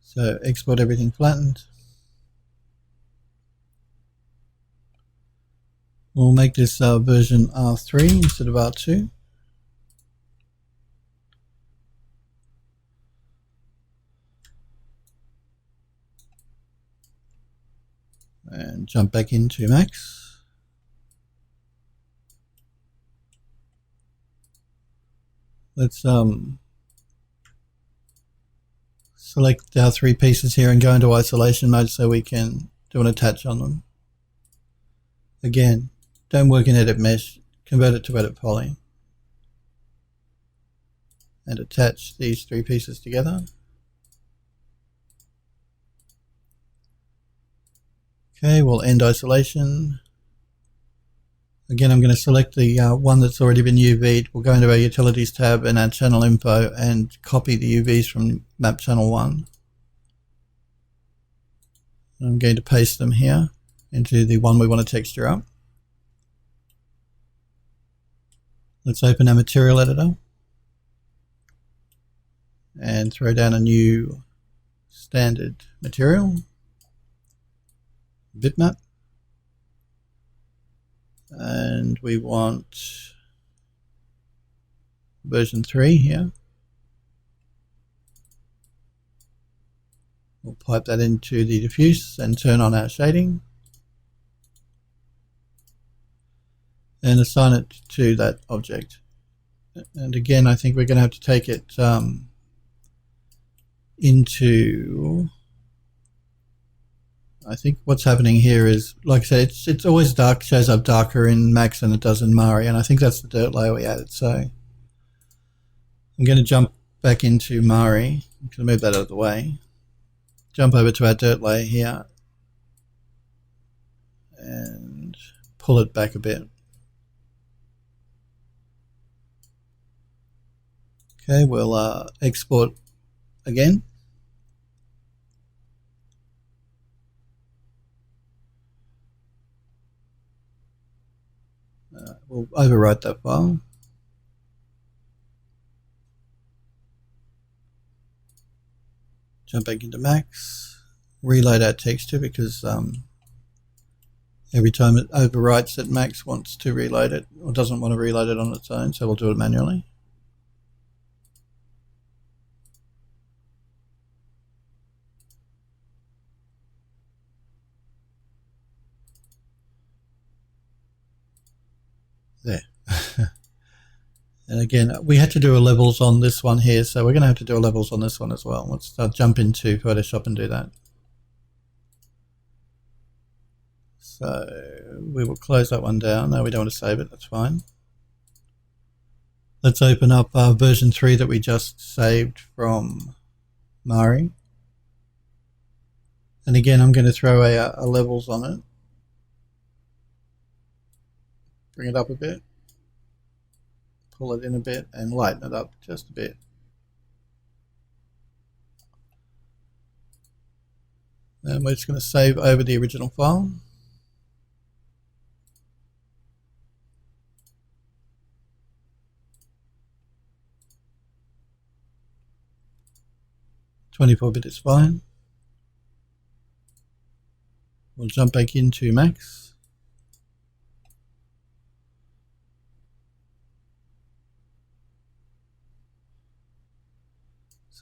So export everything flattened. We'll make this version R3 instead of R2. And jump back into Max. Let's select our 3 pieces here and go into isolation mode so we can do an attach on them. Again, don't work in edit mesh, convert it to edit poly. And attach these 3 pieces together. Okay, we'll end isolation. Again, I'm going to select the one that's already been UV'd. We'll go into our utilities tab and our channel info and copy the UVs from map channel 1. I'm going to paste them here into the one we want to texture up. Let's open our material editor and throw down a new standard material, bitmap. And we want version 3 here. We'll pipe that into the diffuse and turn on our shading. And assign it to that object. And again, I think we're going to have to take it into... I think what's happening here is, like I said, it's always dark, shows up darker in Max than it does in Mari, and I think that's the dirt layer we added. So I'm going to jump back into Mari. I'm going to move that out of the way. Jump over to our dirt layer here and pull it back a bit. Okay, we'll export again. We'll overwrite that file. Jump back into Max, reload our texture because every time it overwrites it, Max wants to reload it or doesn't want to reload it on its own, so we'll do it manually. There. And again, we had to do a levels on this one here, so we're going to have to do a levels on this one as well. Let's jump into Photoshop and do that. So we will close that one down. No, we don't want to save it. That's fine. Let's open up version 3 that we just saved from Mari. And again, I'm going to throw a levels on it. Bring it up a bit, pull it in a bit and lighten it up just a bit. And we're just going to save over the original file. (24-bit) is fine. We'll jump back into Max.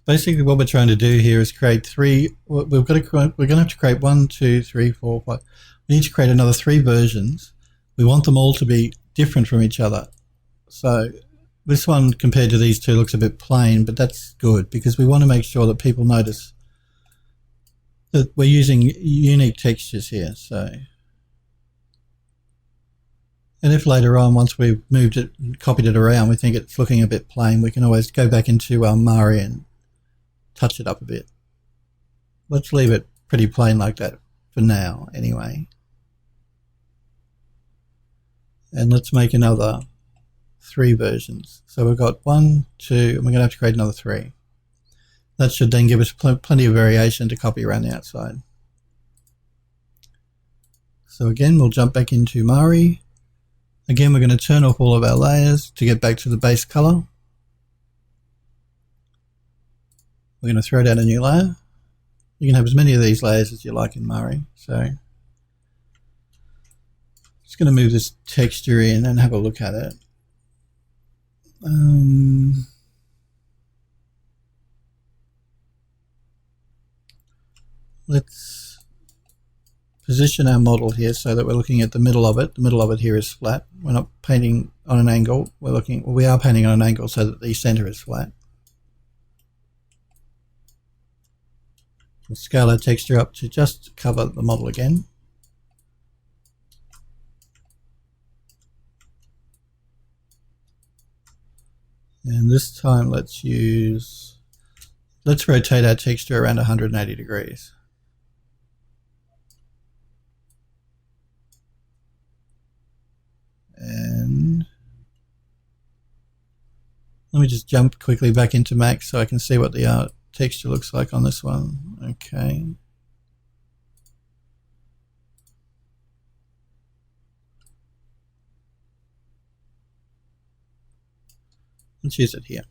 Basically what we're trying to do here is create 3, we're going to have to create 1, 2, 3, 4, 5. We need to create another 3 versions. We want them all to be different from each other. So this one compared to these 2 looks a bit plain, but that's good because we want to make sure that people notice that we're using unique textures here. So, and if later on, once we've moved it and copied it around, we think it's looking a bit plain, we can always go back into Mari and touch it up a bit. Let's leave it pretty plain like that for now anyway. And let's make another 3 versions. So we've got 1, 2, and we're going to have to create another 3. That should then give us plenty of variation to copy around the outside. So again, we'll jump back into Mari. Again, we're going to turn off all of our layers to get back to the base color. We're going to throw down a new layer. You can have as many of these layers as you like in Mari. So just going to move this texture in and have a look at it. Let's position our model here so that we're looking at the middle of it. The middle of it here is flat. We're not painting on an angle. We are painting on an angle so that the center is flat. We'll scale our texture up to just cover the model again. And this time let's rotate our texture around 180 degrees. And let me just jump quickly back into Max so I can see what the texture looks like on this one. Okay. Let's use it here.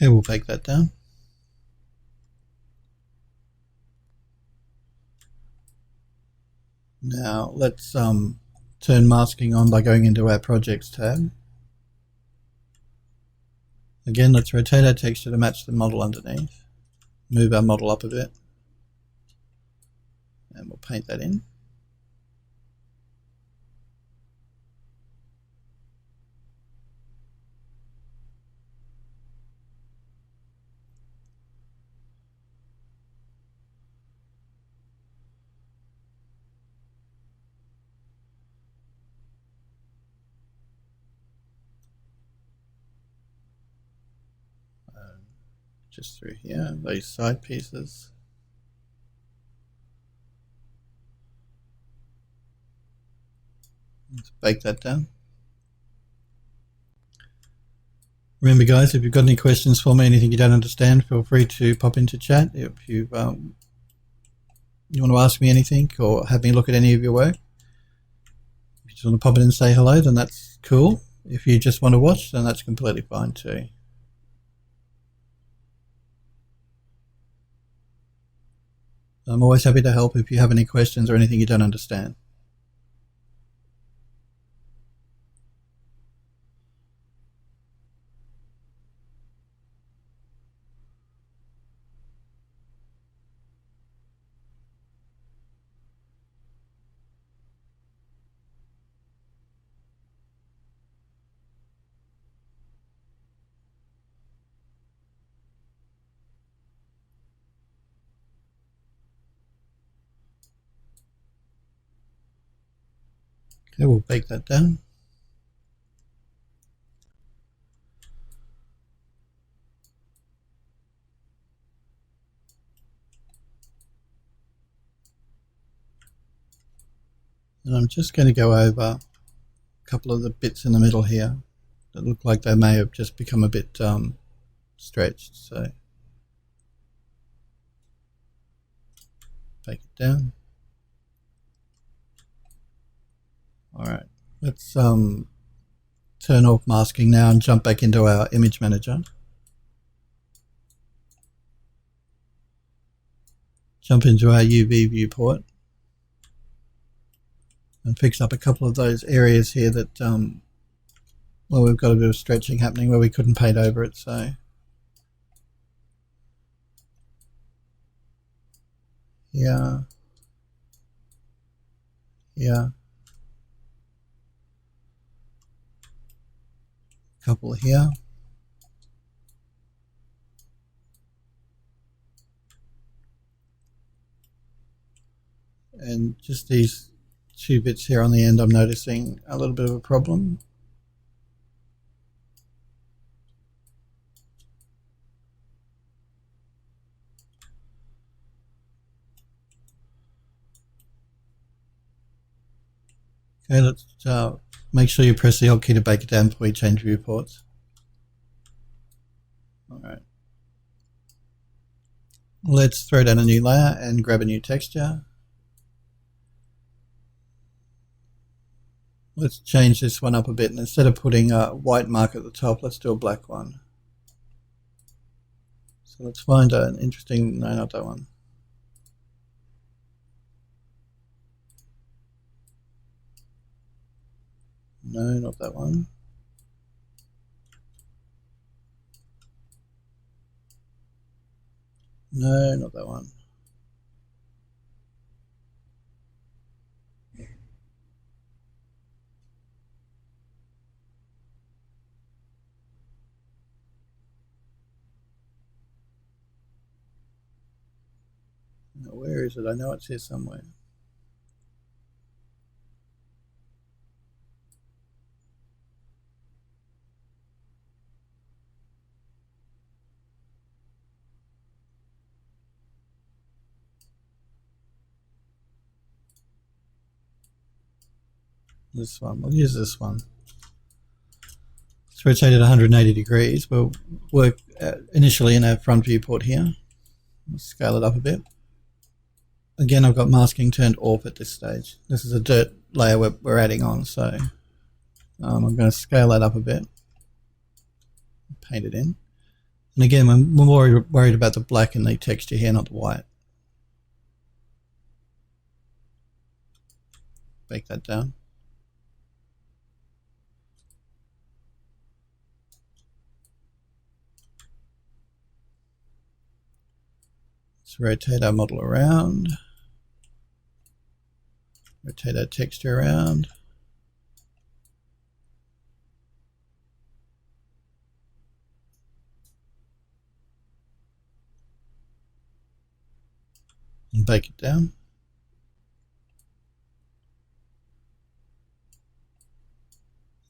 Okay, we'll bake that down. Now let's turn masking on by going into our projects tab. Again, let's rotate our texture to match the model underneath. Move our model up a bit. And we'll paint that in. Just through here, those side pieces. Let's bake that down. Remember guys, if you've got any questions for me, anything you don't understand, feel free to pop into chat. If you want to ask me anything or have me look at any of your work, if you just want to pop in and say hello, then that's cool. If you just want to watch, then that's completely fine too. I'm always happy to help if you have any questions or anything you don't understand. Okay, we'll bake that down. And I'm just going to go over a couple of the bits in the middle here that look like they may have just become a bit stretched. So bake it down. Alright, let's turn off masking now and jump back into our image manager. Jump into our UV viewport and fix up a couple of those areas here that well, we've got a bit of stretching happening where we couldn't paint over it. So yeah, couple here. And just these two bits here on the end, I'm noticing a little bit of a problem. Okay, let's make sure you press the Alt key to bake it down before you change viewports. All right. Let's throw down a new layer and grab a new texture. Let's change this one up a bit, and instead of putting a white mark at the top, let's do a black one. So let's find an interesting, no, not that one. No, not that one. No, not that one. Now, where is it? I know it's here somewhere. This one. We'll use this one. It's rotated 180 degrees. We'll work initially in our front viewport here. Let's scale it up a bit. Again, I've got masking turned off at this stage. This is a dirt layer we're adding on, so I'm going to scale that up a bit. Paint it in. And again, I'm more worried about the black in the texture here, not the white. Bake that down. Let's rotate our model around. Rotate our texture around. And bake it down.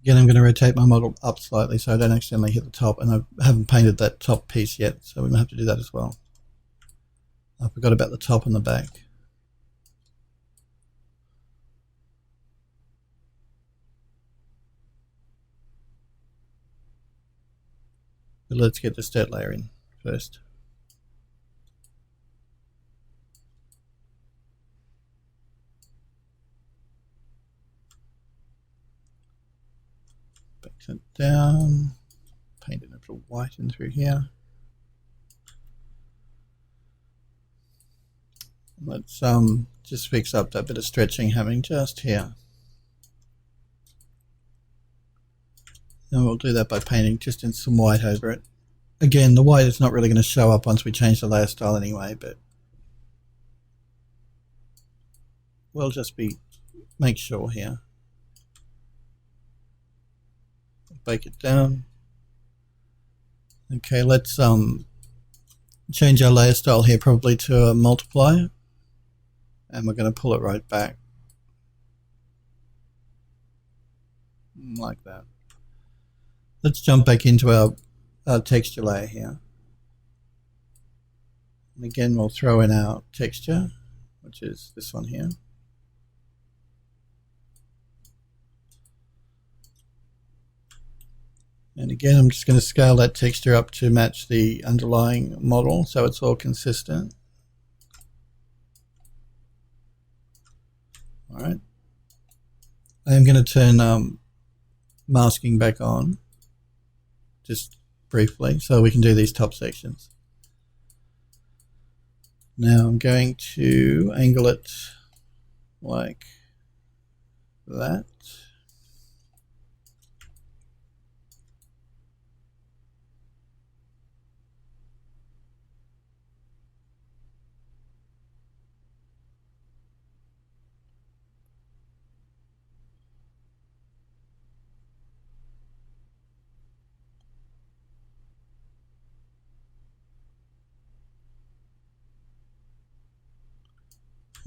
Again, I'm going to rotate my model up slightly so I don't accidentally hit the top, and I haven't painted that top piece yet, so we might have to do that as well. I forgot about the top and the back. But let's get this dirt layer in first. Back it down. Paint it a little white in through here. Let's just fix up that bit of stretching having just here. And we'll do that by painting just in some white over it. Again, the white is not really going to show up once we change the layer style anyway, but we'll just make sure here. Bake it down. Okay, let's change our layer style here probably to a multiplier, and we're going to pull it right back like that. Let's jump back into our texture layer here, and again we'll throw in our texture, which is this one here. And again, I'm just going to scale that texture up to match the underlying model so it's all consistent. All right. I am going to turn masking back on just briefly so we can do these top sections. Now I'm going to angle it like that.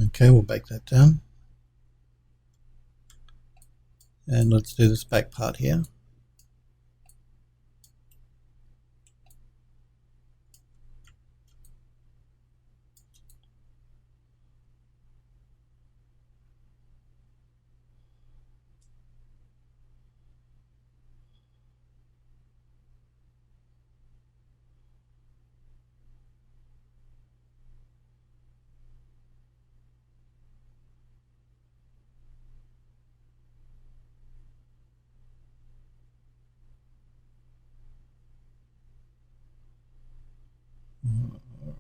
Okay, we'll bake that down. And let's do this back part here.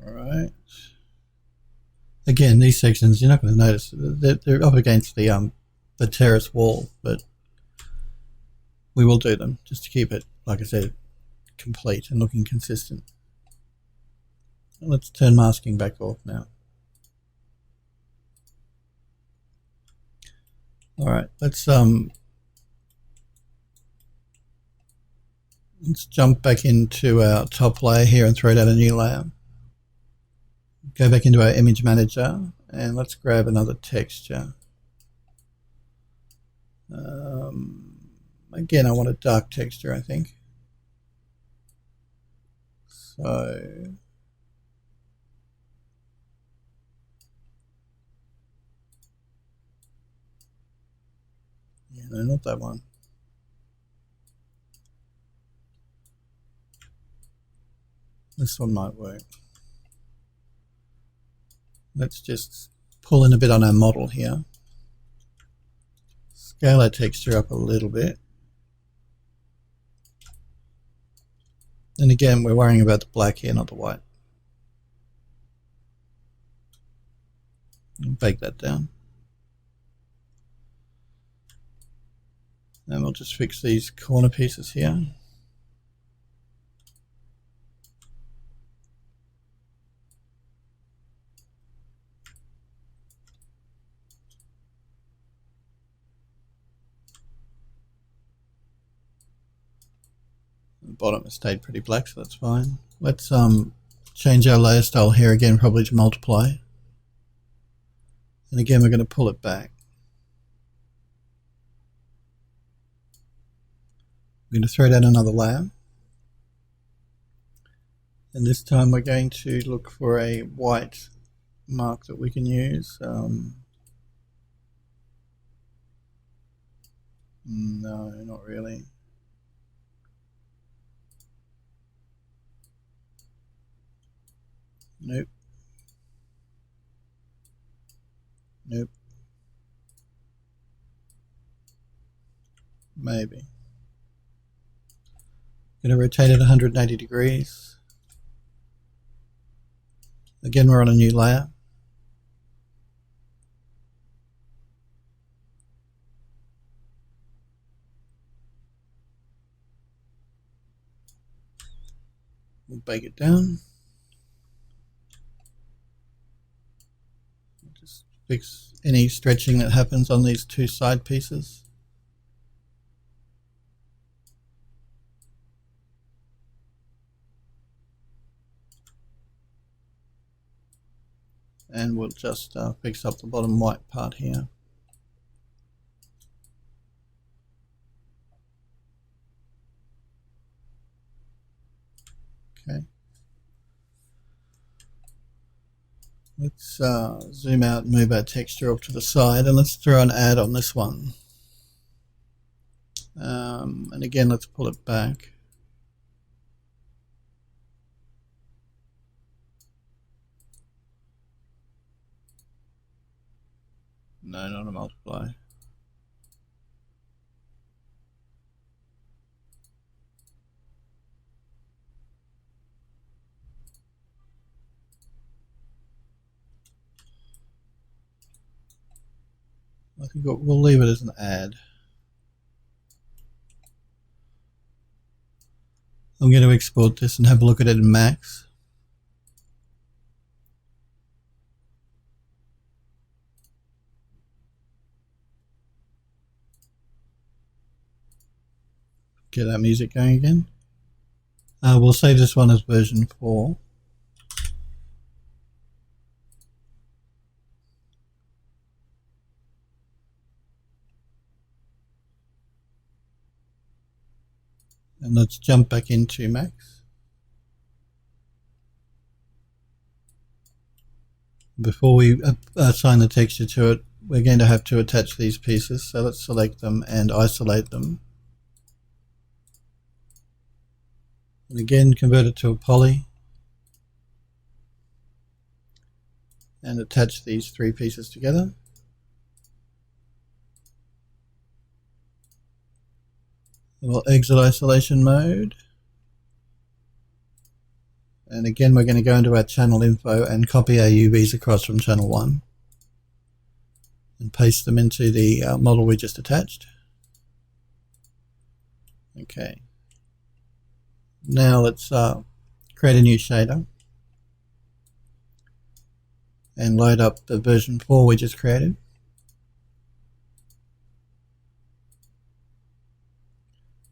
Alright. Again, these sections you're not going to notice. They're up against the terrace wall, but we will do them just to keep it, like I said, complete and looking consistent. Let's turn masking back off now. Alright, let's jump back into our top layer here and throw down a new layer. Go back into our image manager and let's grab another texture. Again, I want a dark texture, I think. So yeah, no, not that one. This one might work. Let's just pull in a bit on our model here. Scale our texture up a little bit. And again, we're worrying about the black here, not the white. Bake that down. And we'll just fix these corner pieces here. The bottom has stayed pretty black, so that's fine. Let's change our layer style here again, probably to multiply. And again, we're going to pull it back. We're going to throw down another layer. And this time we're going to look for a white mark that we can use. No, not really. Nope. Nope. Maybe. Going to rotate it 180 degrees. Again, we're on a new layer. We'll bake it down. Just fix any stretching that happens on these two side pieces. And we'll just fix up the bottom white part here. Okay. Let's zoom out and move our texture off to the side, and let's throw an add on this one. And again, let's pull it back. No, not a multiply. I think we'll leave it as an add. I'm going to export this and have a look at it in Max. Get that music going again. We'll save this one as version 4. And let's jump back into Max. Before we assign the texture to it, we're going to have to attach these pieces. So let's select them and isolate them. And again, convert it to a poly. And attach these three pieces together. We'll exit isolation mode. And again, we're going to go into our channel info and copy our UVs across from channel 1 and paste them into the model we just attached. Okay. Now let's create a new shader and load up the version 4 we just created.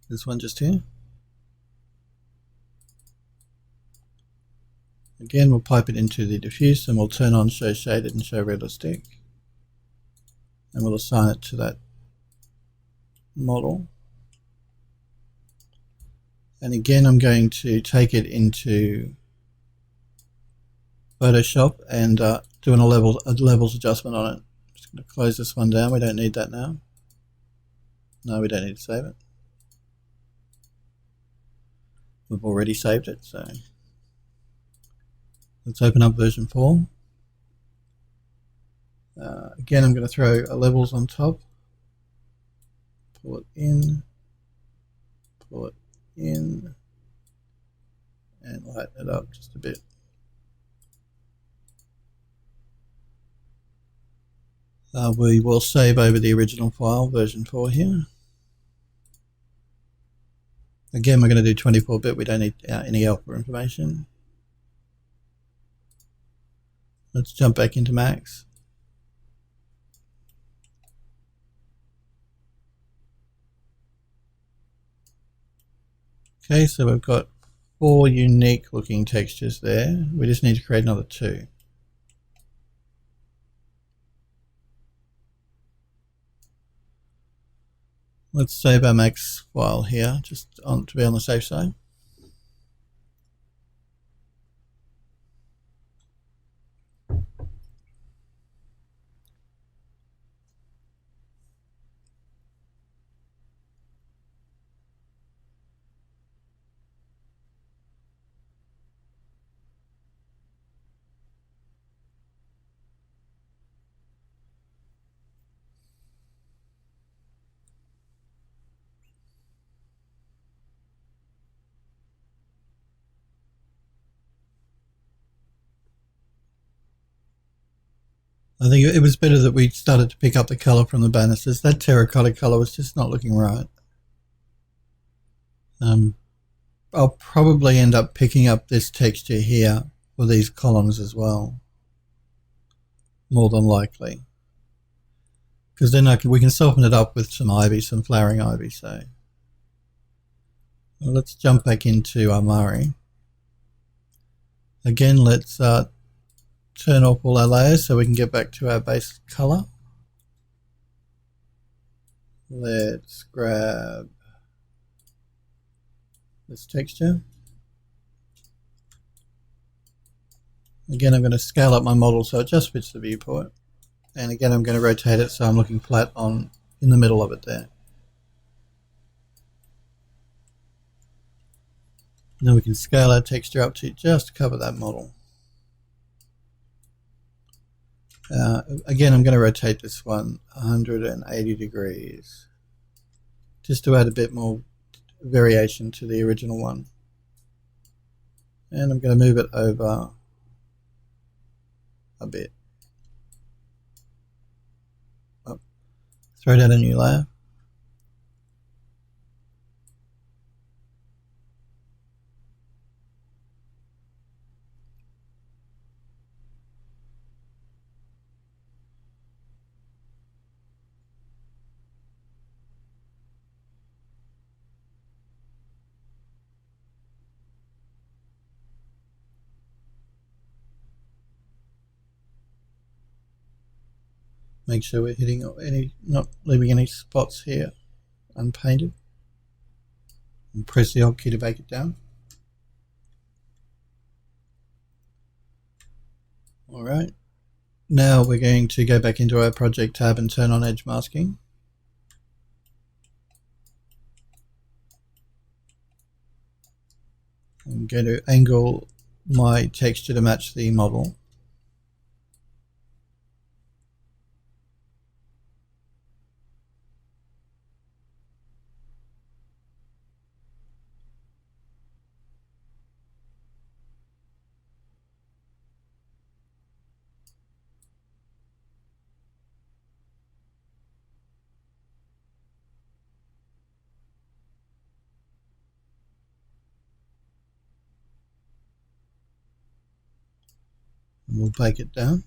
This one just here. Again, we'll pipe it into the diffuse and we'll turn on show shaded and show realistic. And we'll assign it to that model. And again, I'm going to take it into Photoshop and doing a levels adjustment on it. Just going to close this one down. We don't need that now. No, we don't need to save it. We've already saved it, so let's open up version 4. Again, I'm going to throw a levels on top, pull it in, and lighten it up just a bit. We will save over the original file, version 4 here. Again, we're going to do 24-bit. We don't need any alpha information. Let's jump back into Max. Okay, so we've got 4 unique looking textures there. We just need to create another 2. Let's save our Max file here, just to be on the safe side. I think it was better that we started to pick up the color from the banisters. That terracotta color was just not looking right. I'll probably end up picking up this texture here for these columns as well, more than likely, because then we can soften it up with some ivy, some flowering ivy. So well, let's jump back into our Mari. Again, let's turn off all our layers so we can get back to our base color. Let's grab this texture. Again, I'm going to scale up my model so it just fits the viewport. And again, I'm going to rotate it so I'm looking flat in the middle of it there. Now we can scale our texture up to just cover that model. Again, I'm going to rotate this one 180 degrees just to add a bit more variation to the original one. And I'm going to move it over a bit. Throw down a new layer. Make sure we're hitting not leaving any spots here unpainted. And press the Alt key to bake it down. Alright, now we're going to go back into our project tab and turn on edge masking. I'm going to angle my texture to match the model. And we'll bake it down.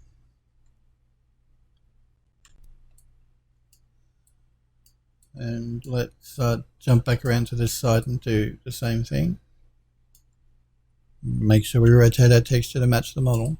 And let's jump back around to this side and do the same thing. Make sure we rotate our texture to match the model.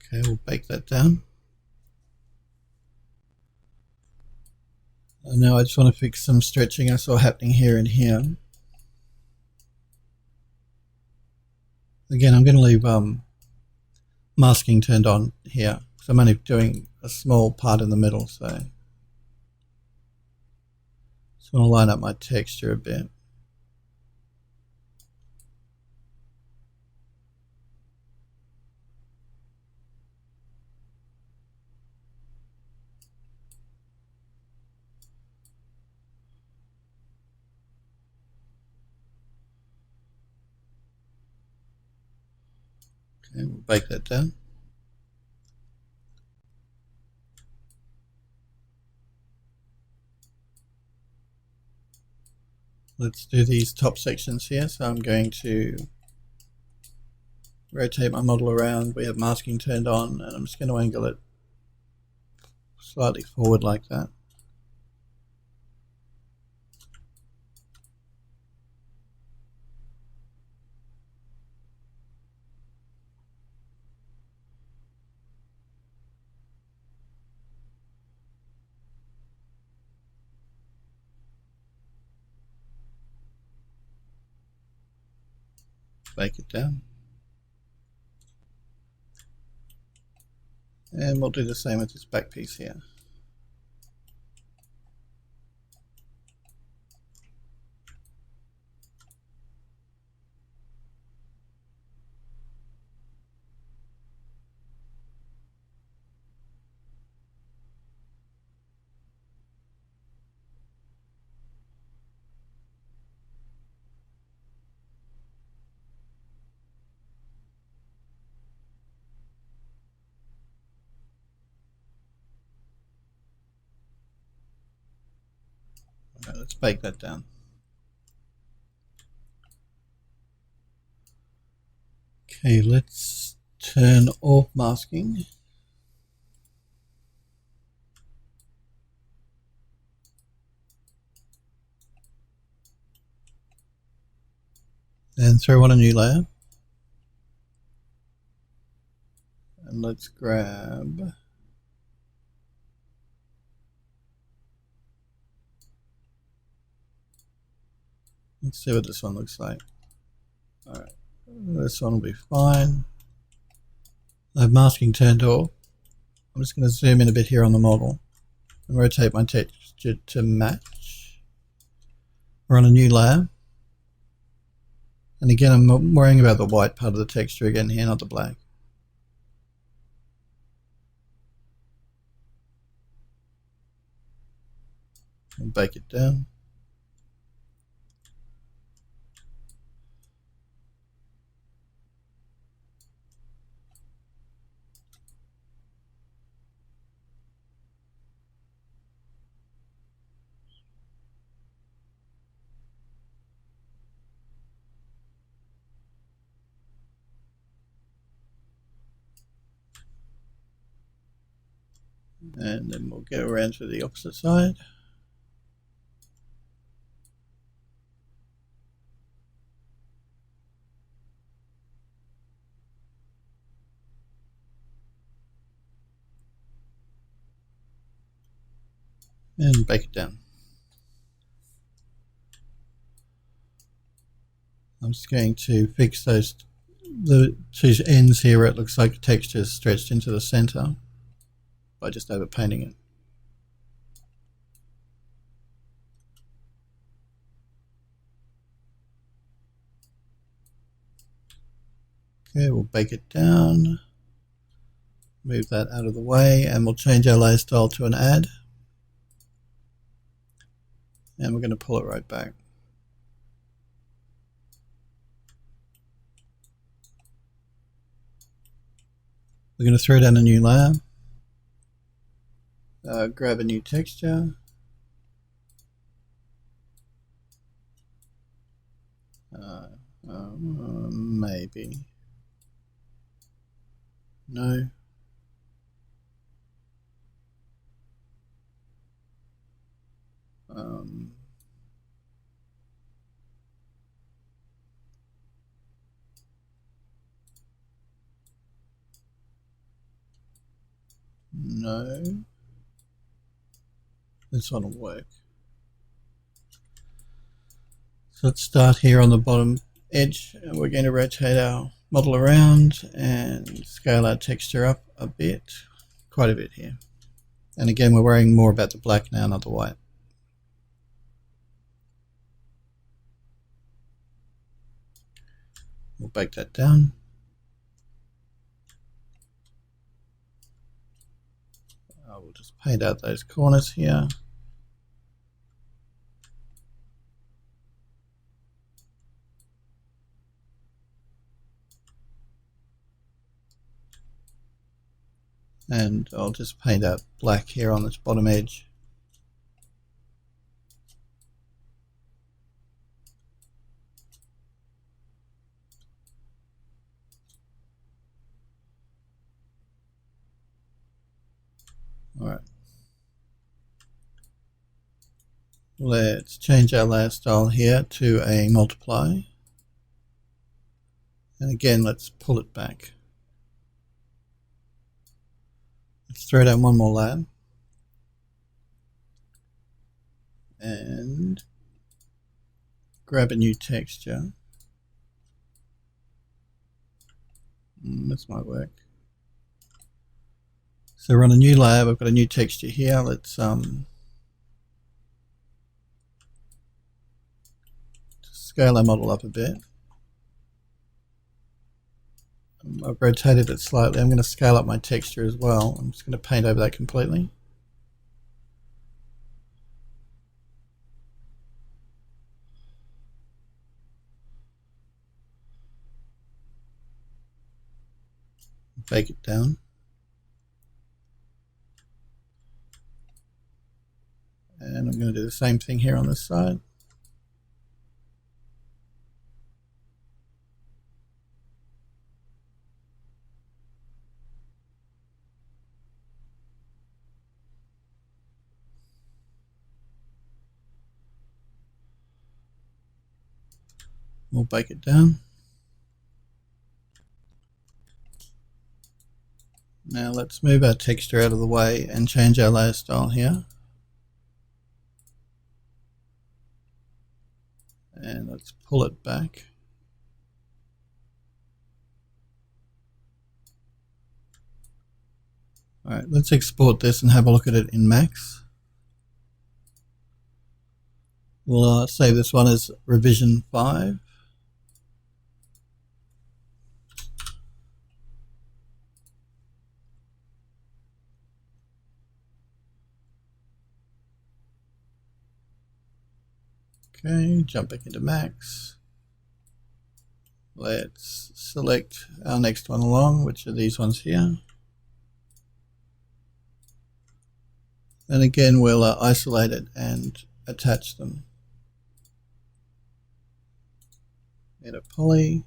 Okay, we'll bake that down. And now I just want to fix some stretching I saw happening here and here. Again, I'm going to leave masking turned on here, because I'm only doing a small part in the middle, so just want to line up my texture a bit. Okay, we'll bake that down. Let's do these top sections here. So I'm going to rotate my model around. We have masking turned on, and I'm just going to angle it slightly forward like that. Bake it down. And we'll do the same with this back piece here. Right, let's bake that down. Okay, let's turn off masking. And throw on a new layer. And let's grab let's see what this one looks like. Alright, this one will be fine. I have masking turned off. I'm just going to zoom in a bit here on the model and rotate my texture to match. We're on a new layer. And again, I'm worrying about the white part of the texture again here, not the black. And bake it down. And then we'll go around to the opposite side. And bake it down. I'm just going to fix the two ends here where it looks like the texture is stretched into the center by just overpainting it. Okay, we'll bake it down. move that out of the way, and we'll change our layer style to an add. And we're going to pull it right back. We're going to throw down a new layer, grab a new texture, maybe, no. No, this one will work. So let's start here on the bottom edge, and we're going to rotate our model around and scale our texture up a bit, quite a bit here. And again, we're worrying more about the black now, not the white. We'll bake that down. We'll just paint out those corners here. And I'll just paint out black here on this bottom edge. All right. Let's change our layer style here to a multiply. And again, let's pull it back. Let's throw down one more layer. And grab a new texture. This might work. So we're on a new layer, we've got a new texture here. Let's scale our model up a bit. I've rotated it slightly. I'm going to scale up my texture as well. I'm just going to paint over that completely. Bake it down. And I'm going to do the same thing here on this side. We'll bake it down. Now let's move our texture out of the way and change our layer style here. And let's pull it back. All right, let's export this and have a look at it in Max. We'll save this one as revision 5. Okay, jump back into Max. Let's select our next one along, which are these ones here. And again, we'll isolate it and attach them. Edit poly,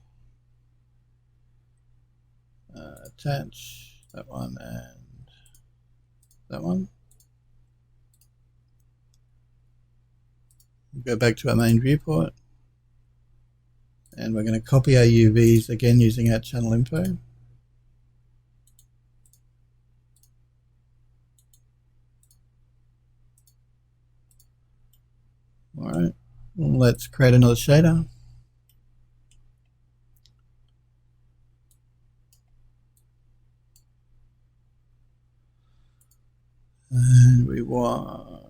attach that one and that one. We'll go back to our main viewport, and we're going to copy our UVs again using our channel info. All right, let's create another shader. And we want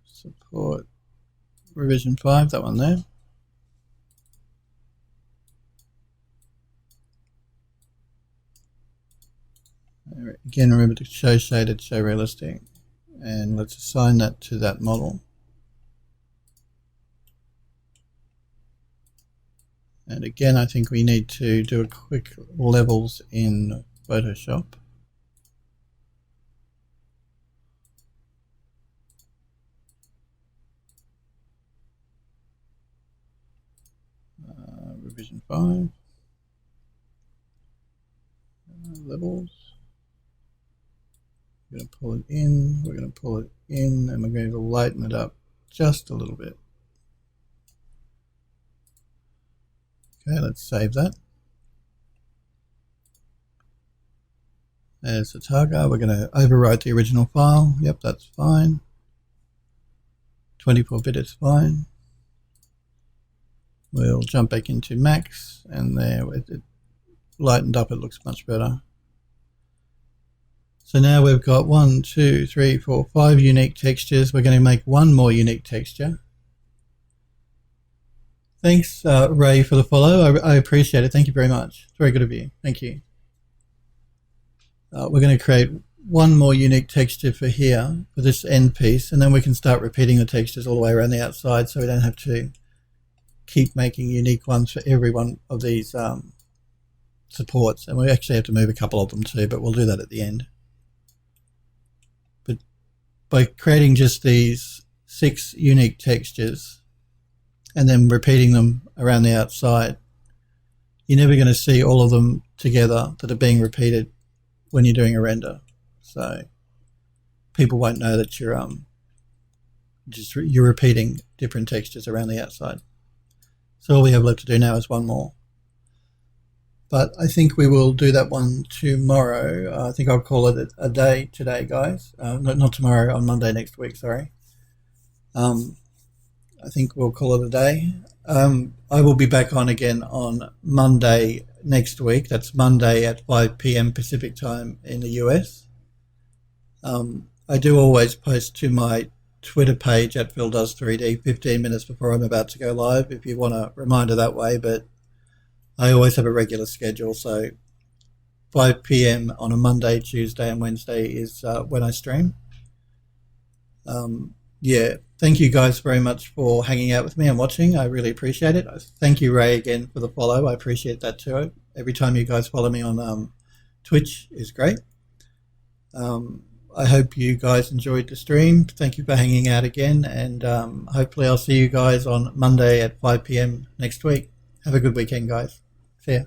support revision 5, that one there. Again, remember to show shaded, show realistic, and let's assign that to that model. And again, I think we need to do a quick levels in Photoshop. Revision 5. Levels. We're going to pull it in, we're going to pull it in, and we're going to lighten it up just a little bit. Okay, let's save that. There's the target. We're going to overwrite the original file. Yep, that's fine. 24-bit is fine. We'll jump back into Max, and there it lightened up. It looks much better. So now we've got 1, 2, 3, 4, 5 unique textures. We're going to make one more unique texture. Thanks, Ray, for the follow. I appreciate it. Thank you very much. It's very good of you. Thank you. We're going to create one more unique texture for here, for this end piece, and then we can start repeating the textures all the way around the outside, so we don't have to keep making unique ones for every one of these supports. And we actually have to move a couple of them too, but we'll do that at the end. But by creating just these 6 unique textures and then repeating them around the outside, you're never going to see all of them together that are being repeated when you're doing a render. So people won't know that you're repeating different textures around the outside. So all we have left to do now is one more. But I think we will do that one tomorrow. I think I'll call it a day today, guys. Not tomorrow, on Monday next week, sorry. I think we'll call it a day. I will be back on again on Monday next week. That's Monday at 5 p.m. Pacific time in the US. I do always post to my Twitter page at PhilDoes3D 15 minutes before I'm about to go live, if you want a reminder that way, but I always have a regular schedule, so 5 p.m. on a Monday, Tuesday and Wednesday is when I stream. Yeah, thank you guys very much for hanging out with me and watching. I really appreciate it. Thank you, Ray, again for the follow. I appreciate that too. Every time you guys follow me on Twitch is great. I hope you guys enjoyed the stream. Thank you for hanging out again, and hopefully I'll see you guys on Monday at 5 p.m. next week. Have a good weekend, guys. See ya.